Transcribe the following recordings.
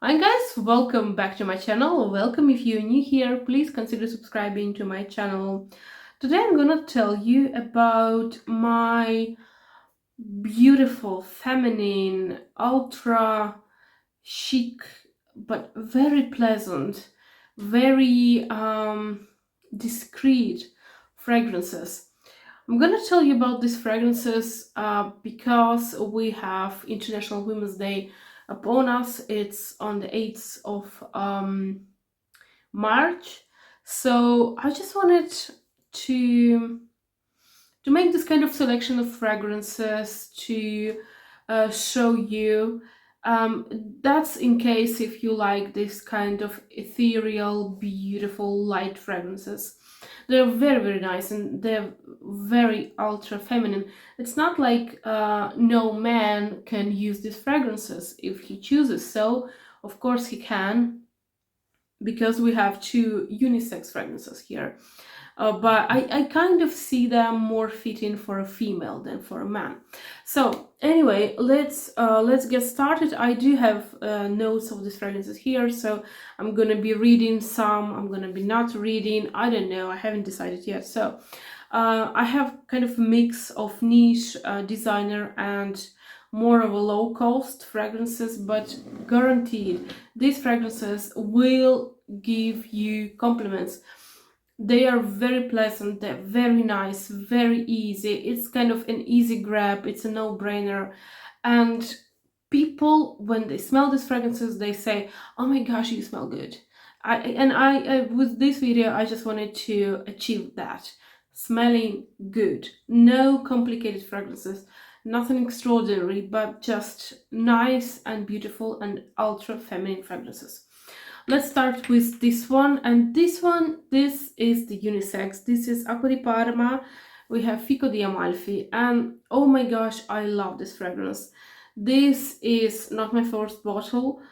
Hi guys, welcome back to my channel. Welcome if you're new here, please consider subscribing to my channel. Today I'm gonna tell you about my beautiful, feminine, ultra chic, but very pleasant, very discreet fragrances. I'm gonna tell you about these fragrances because we have International Women's Day upon us. It's on the 8th of March. So I just wanted to make this kind of selection of fragrances to show you. That's in case if you like this kind of ethereal, beautiful, light fragrances. They're very, very nice and they're very ultra feminine. It's not like no man can use these fragrances if he chooses. So, of course, he can, because we have two unisex fragrances here. But I kind of see them more fitting for a female than for a man. So anyway, let's get started. I do have notes of these fragrances here, so I'm gonna be reading some, I'm gonna be not reading, I don't know, I haven't decided yet. So I have kind of a mix of niche, designer, and more of a low-cost fragrances, but guaranteed these fragrances will give you compliments. They are very pleasant, they're very nice, very easy. It's kind of an easy grab, it's a no-brainer. And people, when they smell these fragrances, they say, oh my gosh, you smell good. I with this video, I just wanted to achieve that. Smelling good. No complicated fragrances, nothing extraordinary, but just nice and beautiful and ultra feminine fragrances. Let's start with this one, and this is the unisex. This is Acqua di Parma. We have Fico di Amalfi, and oh my gosh, I love this fragrance. This is not my first bottle,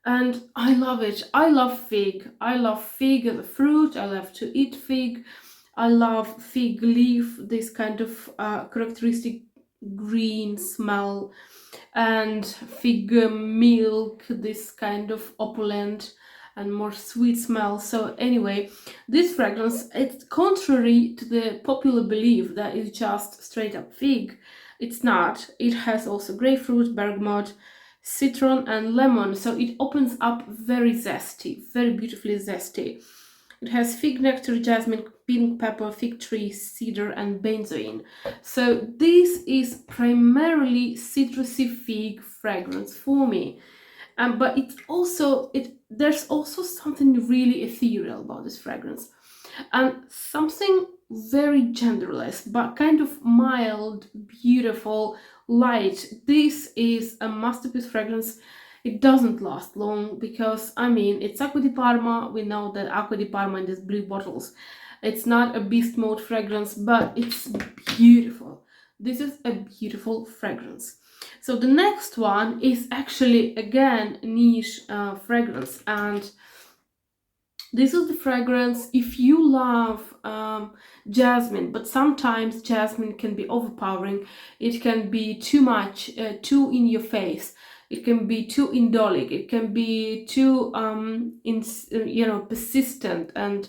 and I love it. I love fig. I love fig as a fruit. I love to eat fig. I love fig leaf, this kind of characteristic green smell, and fig milk, this kind of opulent and more sweet smell. So anyway, this fragrance, it's contrary to the popular belief that it's just straight up fig. It's not. It has also grapefruit, bergamot, citron, and lemon. So it opens up very zesty, very beautifully zesty. It has fig nectar, jasmine, pink pepper, fig tree, cedar, and benzoin. So this is primarily citrusy fig fragrance for me. But there's also something really ethereal about this fragrance, and something very genderless but kind of mild, beautiful, light. This is a masterpiece fragrance. It doesn't last long because, I mean, it's Acqua di Parma. We know that Acqua di Parma in these blue bottles, it's not a beast mode fragrance, but it's beautiful. This is a beautiful fragrance. So the next one is actually again niche fragrance, and this is the fragrance if you love jasmine, but sometimes jasmine can be overpowering. It can be too much, too in your face. It can be too indolic. It can be too persistent. And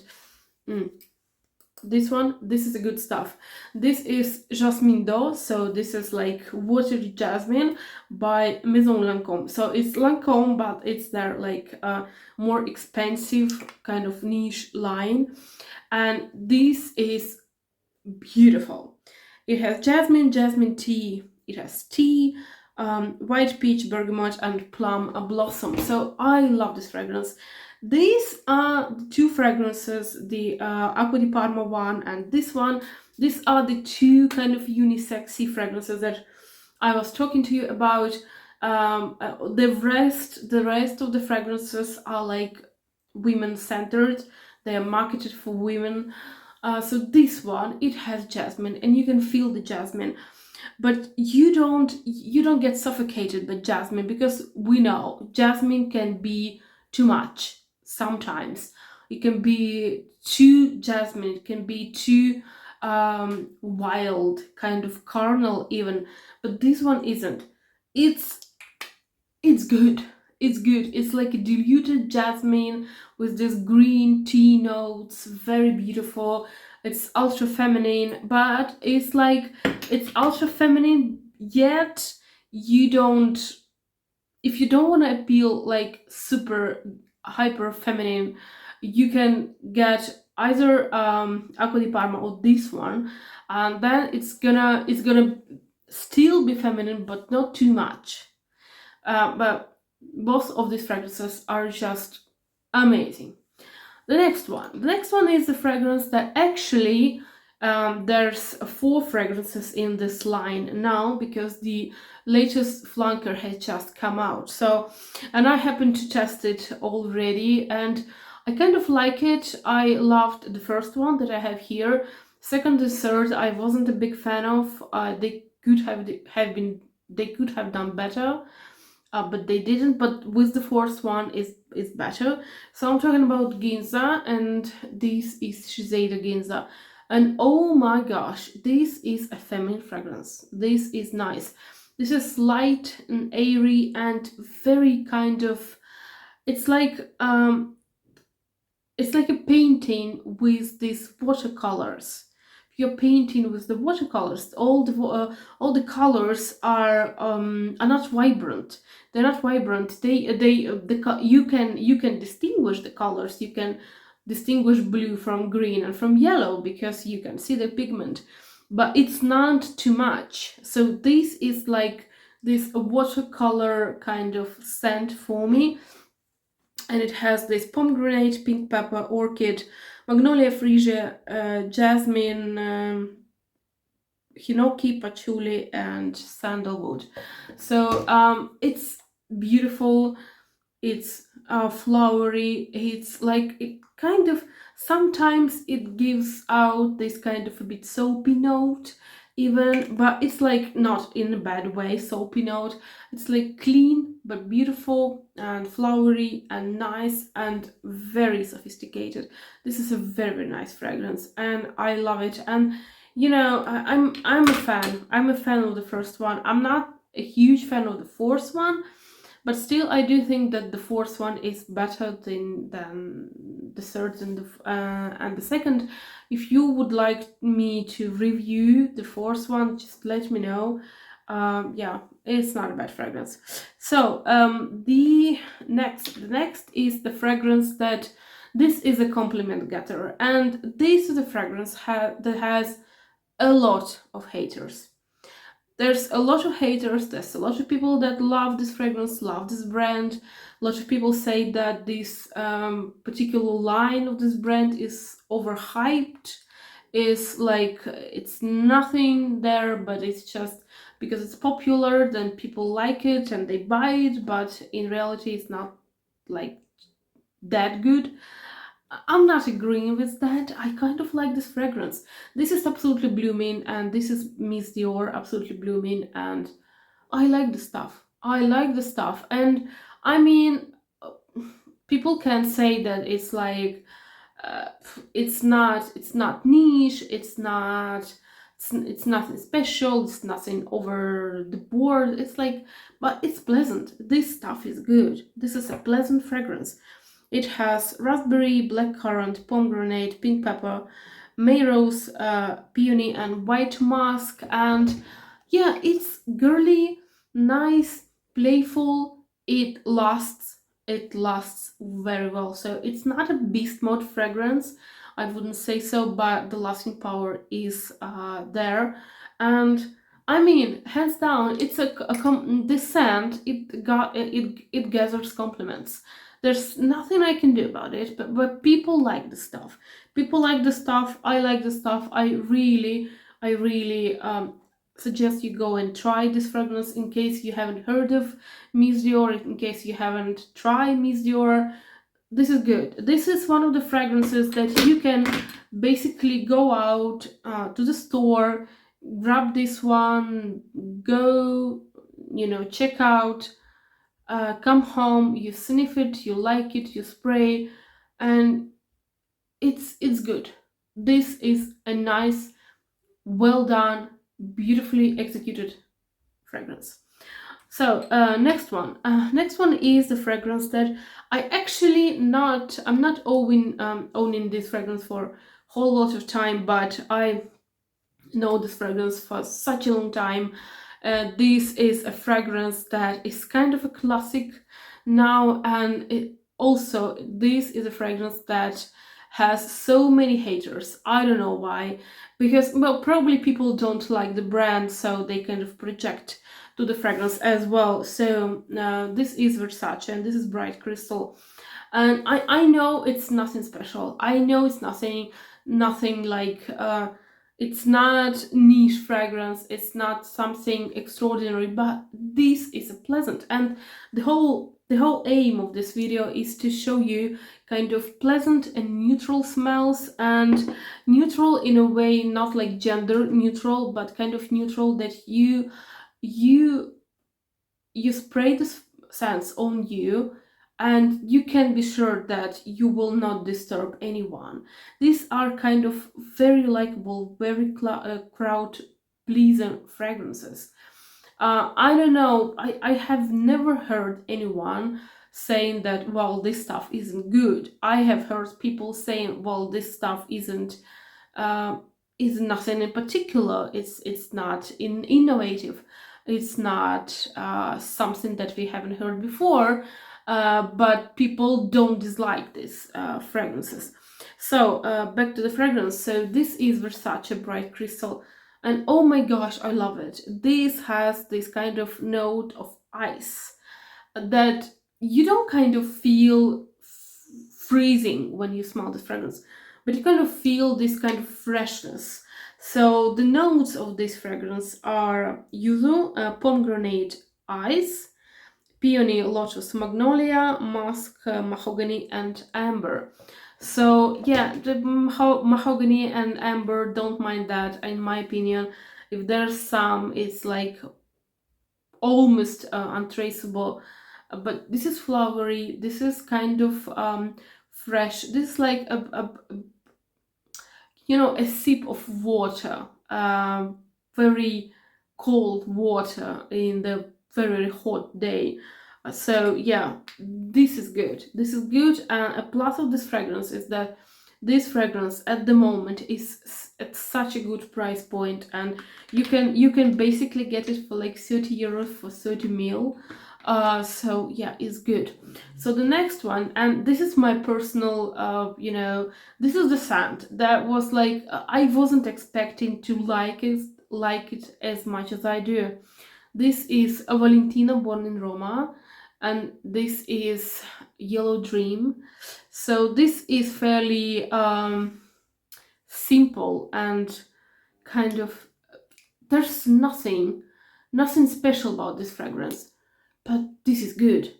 this is a good stuff. This is Jasmine d'Eau, so this is like watery jasmine by Maison Lancome. So it's Lancome, but it's their like more expensive kind of niche line, and this is beautiful. It has jasmine, jasmine tea, it has tea, white peach, bergamot, and plum blossom. So I love this fragrance. These are the two fragrances, the Acqua di Parma one and this one. These are the two kind of unisexy fragrances that I was talking to you about. The rest of the fragrances are like women-centered. They are marketed for women. So this one, it has jasmine, and you can feel the jasmine, but you don't get suffocated by jasmine, because we know jasmine can be too much sometimes. It can be too jasmine, it can be too wild, kind of carnal even, but this one isn't. It's good. it's good. It's like a diluted jasmine with this green tea notes, very beautiful. It's ultra feminine, but it's like, it's ultra feminine, yet you don't, if you don't want to appeal like super hyper feminine, you can get either Acqua di Parma or this one, and then it's gonna still be feminine, but not too much. But both of these fragrances are just amazing. The next one is the fragrance that actually, there's 4 fragrances in this line now because the latest flanker has just come out. So, and I happened to test it already, and I kind of like it. I loved the first one that I have here. Second and third, I wasn't a big fan of. They could have done better, but they didn't. But with the fourth one is better. So I'm talking about Ginza, and this is Shiseido Ginza. And oh my gosh, this is a feminine fragrance. This is nice. This is light and airy and very kind of, it's like it's like a painting with these watercolors. You're painting with the watercolors. All the colors are not vibrant. They're not vibrant. You can distinguish the colors. You can distinguish blue from green and from yellow because you can see the pigment, but it's not too much. So this is like this watercolor kind of scent for me, and it has this pomegranate, pink pepper, orchid, magnolia freesia, jasmine, hinoki, patchouli, and sandalwood. So it's beautiful. It's flowery. It's like, it kind of, sometimes it gives out this kind of a bit soapy note even, but it's like not in a bad way soapy note. It's like clean but beautiful and flowery and nice and very sophisticated. This is a very, very nice fragrance, and I love it. And I'm a fan. I'm a fan of the first one. I'm not a huge fan of the fourth one, but still, I do think that the fourth one is better than the third and the second. If you would like me to review the fourth one, just let me know. Yeah, it's not a bad fragrance. So the next is the fragrance that, this is a compliment getter, and this is a fragrance that has a lot of haters. There's a lot of haters. There's a lot of people that love this fragrance, love this brand. A lot of people say that this particular line of this brand is overhyped. Is like, it's nothing there, but it's just because it's popular, then people like it and they buy it. But in reality, it's not like that good. I'm not agreeing with that. I kind of like this fragrance. This is absolutely blooming, and this is Miss Dior, absolutely blooming, and I like the stuff. I like the stuff, and I mean, people can say that it's like, uh, it's not niche. It's nothing special. It's nothing over the board. It's like, but it's pleasant. This stuff is good. This is a pleasant fragrance. It has raspberry, blackcurrant, pomegranate, pink pepper, May rose, peony, and white musk. And yeah, it's girly, nice, playful. It lasts. It lasts very well. So it's not a beast mode fragrance, I wouldn't say so, but the lasting power is there. And I mean, hands down, it's this scent. It gathers compliments. There's nothing I can do about it, but people like the stuff. People like the stuff. I like the stuff. I really suggest you go and try this fragrance in case you haven't heard of Miss Dior, in case you haven't tried Miss Dior. This is good. This is one of the fragrances that you can basically go out to the store, grab this one, go, check out, come home, you sniff it, you like it, you spray, and it's good. This is a nice, well done, beautifully executed fragrance. So next one is the fragrance that I'm not owning this fragrance for a whole lot of time, but I know this fragrance for such a long time. This is a fragrance that is kind of a classic now, and this is a fragrance that has so many haters. I don't know why, because well, probably people don't like the brand, so they kind of project to the fragrance as well. So this is Versace, and this is Bright Crystal, and I know it's nothing special. I know it's nothing like it's not niche fragrance, it's not something extraordinary, but this is a pleasant, and the whole aim of this video is to show you kind of pleasant and neutral smells, and neutral in a way, not like gender neutral, but kind of neutral that you you spray the scents on you, and you can be sure that you will not disturb anyone. These are kind of very likable, very crowd pleasing fragrances. I don't know, I have never heard anyone saying that, well, this stuff isn't good. I have heard people saying, well, this stuff uh, is nothing in particular. It's not innovative. It's not something that we haven't heard before. But people don't dislike these fragrances. So back to the fragrance. So this is Versace Bright Crystal, and oh my gosh, I love it. This has this kind of note of ice that you don't kind of feel freezing when you smell this fragrance, but you kind of feel this kind of freshness. So the notes of this fragrance are yuzu, pomegranate ice, peony, lotus, magnolia, musk, mahogany, and amber. So yeah, the mahogany and amber, don't mind that. In my opinion, if there's some, it's like almost untraceable. But this is flowery. This is kind of fresh. This is like a sip of water, very cold water in the very hot day. So yeah, this is good. This is good. And a plus of this fragrance is that this fragrance at the moment is at such a good price point, and you can basically get it for like 30 euros for 30 ml. So yeah, it's good. So the next one, and this is my personal this is the scent that was like I wasn't expecting to like it as much as I do. This is a Valentino born in Roma, and this is Yellow Dream. So this is fairly simple, and kind of there's nothing special about this fragrance, but this is good.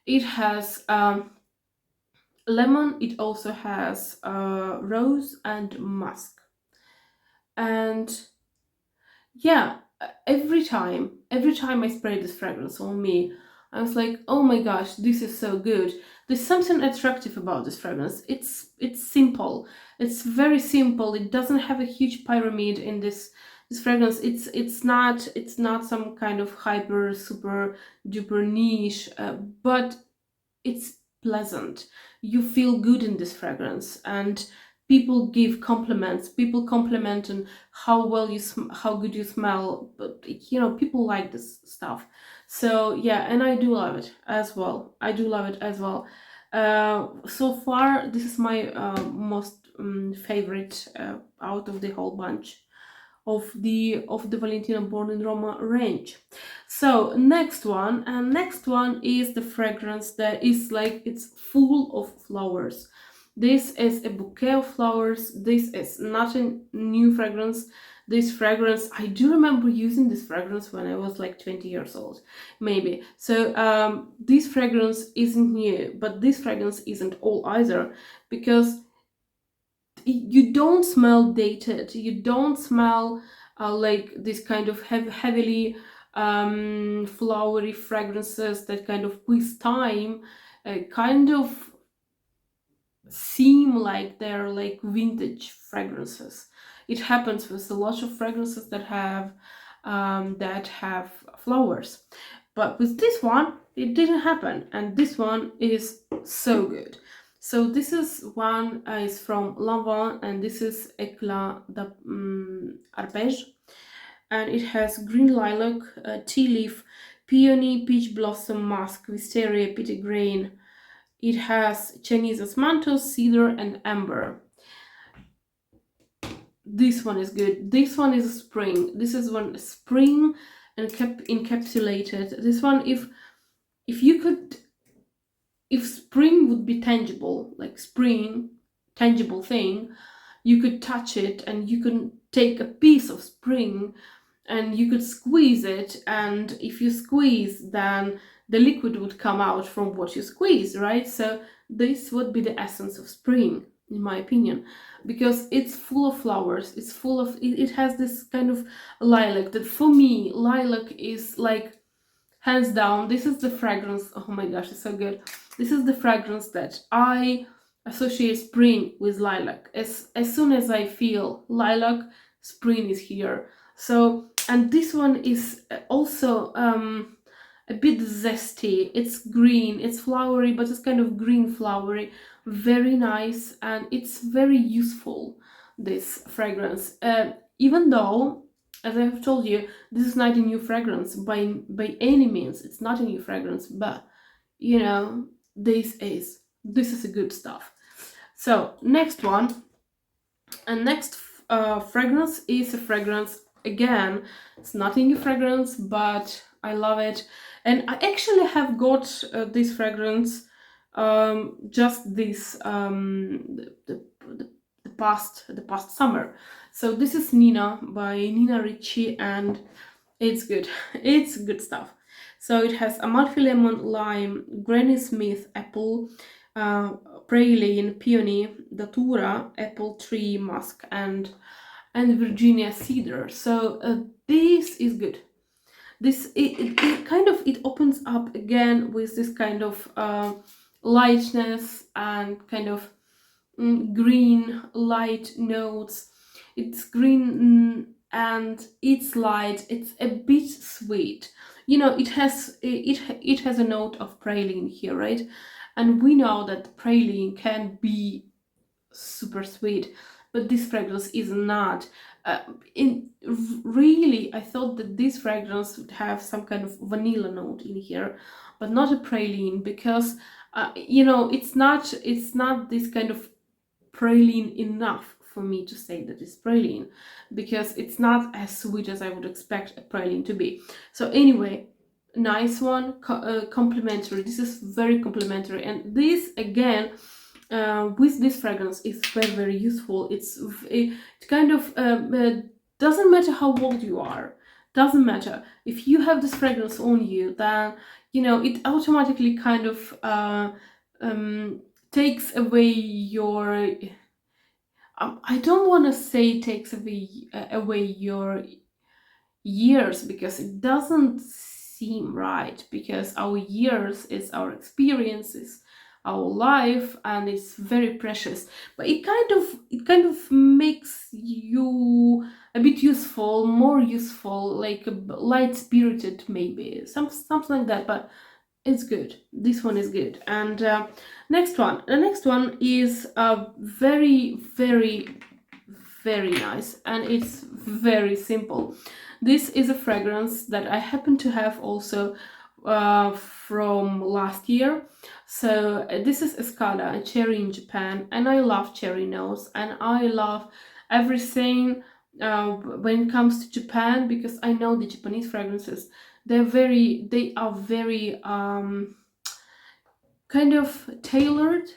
It has lemon, it also has rose and musk. And yeah, every time I spray this fragrance on me, I was like, oh my gosh, this is so good. There's something attractive about this fragrance. It's simple. It's very simple. It doesn't have a huge pyramid in this fragrance. It's not some kind of hyper super duper niche, but it's pleasant. You feel good in this fragrance, and people give compliments. People compliment on how good you smell. But people like this stuff. So yeah, and I do love it as well. I do love it as well. So far, this is my most favorite out of the whole bunch of the Valentino Born in Roma range. So next one is the fragrance that is like it's full of flowers. This is a bouquet of flowers. This is not a new fragrance. This fragrance, I do remember using this fragrance when I was like 20 years old, maybe. So this fragrance isn't new, but this fragrance isn't old either, because you don't smell dated. You don't smell like this kind of heavily flowery fragrances that kind of with time kind of seem like they're like vintage fragrances. It happens with a lot of fragrances that have flowers. But with this one, it didn't happen, and this one is so good. So this is one is from Lanvin, and this is Eclat de Arpège, and it has green lilac, tea leaf, peony, peach blossom musk, wisteria, petitgrain. It has Chinese osmanthus, cedar, and amber. This one is good. This one is spring. This is one spring and encapsulated. This one, if you could, if spring would be tangible, like spring, tangible thing, you could touch it and you could take a piece of spring and you could squeeze it, and if you squeeze, then the liquid would come out from what you squeeze, right? So this would be the essence of spring, in my opinion, because it's full of flowers, it's full of, it has this kind of lilac that for me, lilac is like, hands down, this is the fragrance, oh my gosh, it's so good. This is the fragrance that I associate spring with lilac. As soon as I feel lilac, spring is here. So, and this one is also a bit zesty. It's green, it's flowery, but it's kind of green flowery, very nice, and it's very useful, this fragrance. Even though, as I have told you, this is not a new fragrance by any means. It's not a new fragrance, but you know, this is a good stuff. So next one, and next fragrance is a fragrance, again, it's not a new fragrance, but I love it, and I actually have got this fragrance just this the past summer. So this is Nina by Nina Ricci, and it's good. It's good stuff. So it has Amalfi lemon, lime, Granny Smith apple, praline, peony, datura, apple tree musk, and Virginia cedar. So this is good. This it kind of, it opens up again with this kind of lightness and kind of green light notes. It's green and it's light. It's a bit sweet. You know, it has a note of praline here, right? And we know that praline can be super sweet, but this fragrance is not. Really, I thought that this fragrance would have some kind of vanilla note in here, but not a praline, because you know, it's not this kind of praline enough for me to say that it's praline, because it's not as sweet as I would expect a praline to be. So anyway, nice one, complimentary. This is very complimentary, and this again, with this fragrance, is very useful. It kind of doesn't matter how old you are, doesn't matter, if you have this fragrance on you, then you know, it automatically kind of takes away your I don't want to say takes away your years, because it doesn't seem right, because our years is our experiences, our life, and it's very precious, but it kind of makes you a bit useful, more useful, like light spirited, maybe something like that. But it's good. This one is good. And the next one is very nice, and it's very simple. This is a fragrance that I happen to have also from last year. So this is Escada, a cherry in Japan, and I love cherry notes, and I love everything when it comes to Japan, because I know the Japanese fragrances, they are very kind of tailored,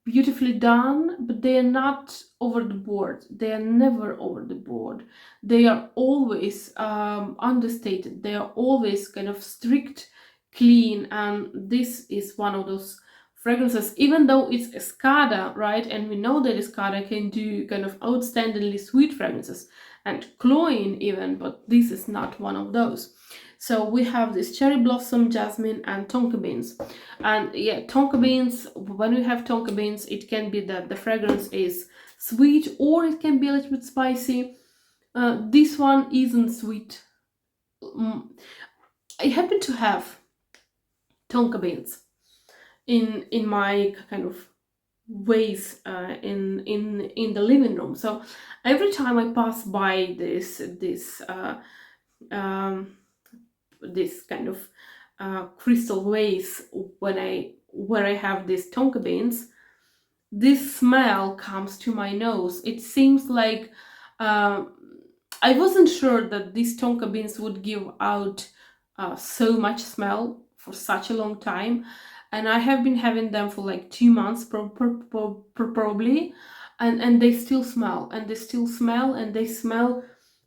beautifully done, but they are not over the board. They are never over the board. They are always understated. They are always kind of strict, clean, and this is one of those fragrances, even though it's Escada, right? And we know that Escada can do kind of outstandingly sweet fragrances, and cloying even, but this is not one of those. So we have this cherry blossom, jasmine, and tonka beans. And yeah, tonka beans, when we have tonka beans, it can be that the fragrance is sweet, or it can be a little bit spicy. This one isn't sweet. I happen to have tonka beans in my kind of vase in the living room. So every time I pass by um, this kind of crystal vase when I where I have these tonka beans, this smell comes to my nose. It seems like uh, I wasn't sure that these tonka beans would give out so much smell for such a long time, and I have been having them for like 2 months, probably, and they still smell, and they still smell, and they smell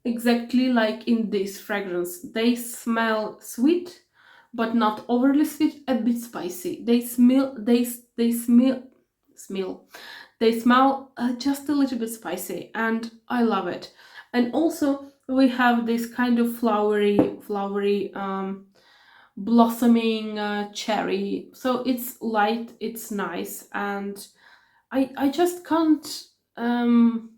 exactly like in this fragrance. They smell sweet, but not overly sweet, a bit spicy. They smell they smell just a little bit spicy, and I love it. And also we have this kind of flowery blossoming cherry. So it's light, it's nice, and I just um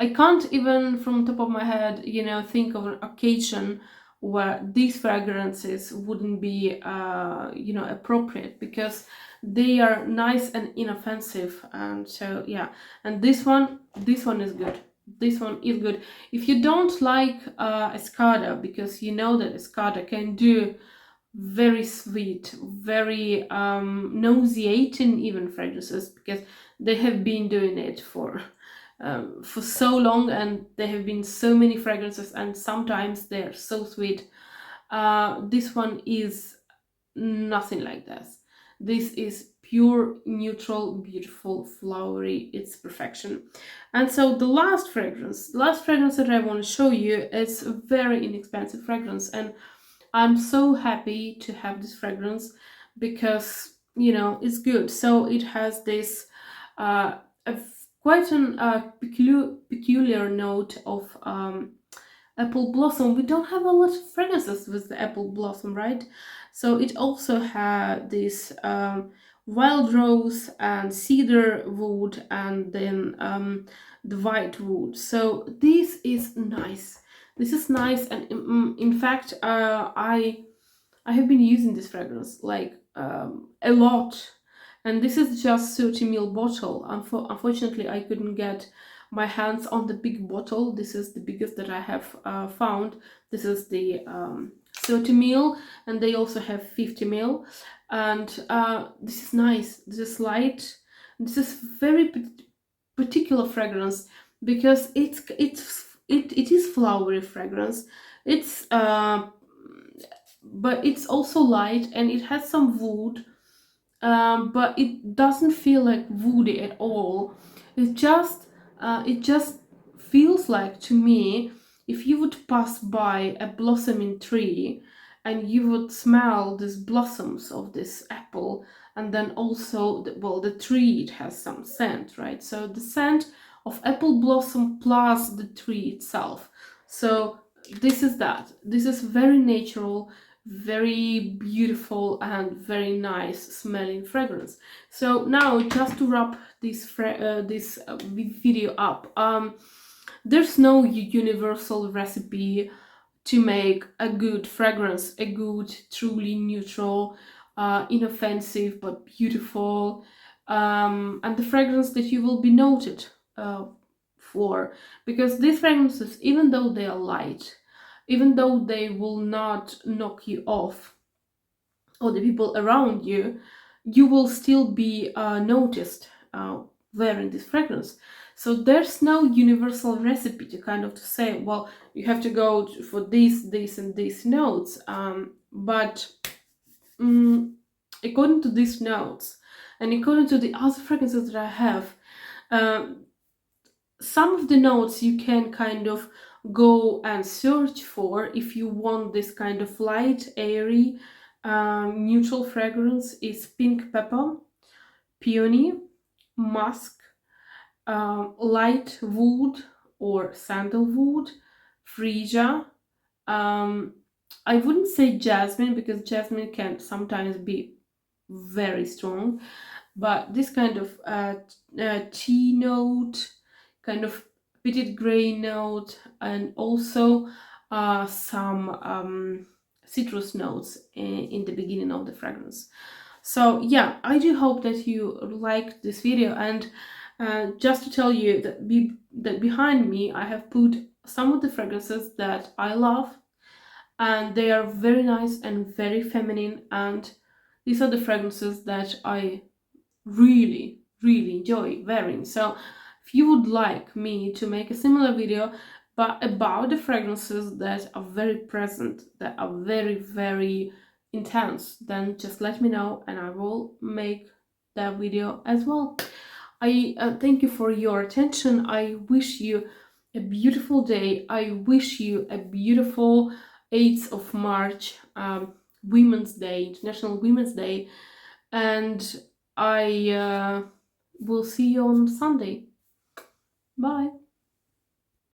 I can't even from top of my head, think of an occasion where these fragrances wouldn't be, appropriate, because they are nice and inoffensive. And so, yeah, and this one is good. This one is good. If you don't like Escada, because you know that Escada can do very sweet, very nauseating even fragrances, because they have been doing it for so long, and there have been so many fragrances, and sometimes they're so sweet. This one is nothing like this. This is pure, neutral, beautiful, flowery. It's perfection. And so the last fragrance that I want to show you is a very inexpensive fragrance, and I'm so happy to have this fragrance because it's good. So it has this quite an peculiar note of apple blossom. We don't have a lot of fragrances with the apple blossom, right? So it also had this wild rose and cedar wood, and then the white wood. So this is nice. This is nice, and in fact, I have been using this fragrance like a lot, and this is just 30 ml bottle. Unfortunately, I couldn't get my hands on the big bottle. This is the biggest that I have found. This is the 30 ml, and they also have 50 ml, and this is nice. This is light. This is very particular fragrance because it is flowery fragrance. It's but it's also light, and it has some wood, but it doesn't feel like woody at all. It just feels like, to me, if you would pass by a blossoming tree and you would smell these blossoms of this apple, and then also the tree, it has some scent, right? So the scent of apple blossom plus the tree itself. So this is very natural, very beautiful, and very nice smelling fragrance. So now, just to wrap this video up, there's no universal recipe to make a good fragrance, a good, truly neutral, inoffensive but beautiful, and the fragrance that you will be noted for. Because these fragrances, even though they are light, even though they will not knock you off or the people around you, you will still be noticed wearing this fragrance. So there's no universal recipe to kind of to say, well, you have to go for these and these notes. But according to these notes, and according to the other fragrances that I have, um, some of the notes you can kind of go and search for if you want this kind of light, airy, neutral fragrance. Is pink pepper, peony, musk, light wood or sandalwood, freesia. Um, I wouldn't say jasmine, because jasmine can sometimes be very strong, but this kind of tea note, kind of pitted gray note, and also some citrus notes in the beginning of the fragrance. So yeah, I do hope that you liked this video, and just to tell you that behind me I have put some of the fragrances that I love, and they are very nice and very feminine, and these are the fragrances that I really really enjoy wearing. So if you would like me to make a similar video but about the fragrances that are very present, that are very very intense, then just let me know and I will make that video as well. I thank you for your attention. I wish you a beautiful day. I wish you a beautiful 8th of March, Women's Day, International Women's Day, and I will see you on Sunday. Bye.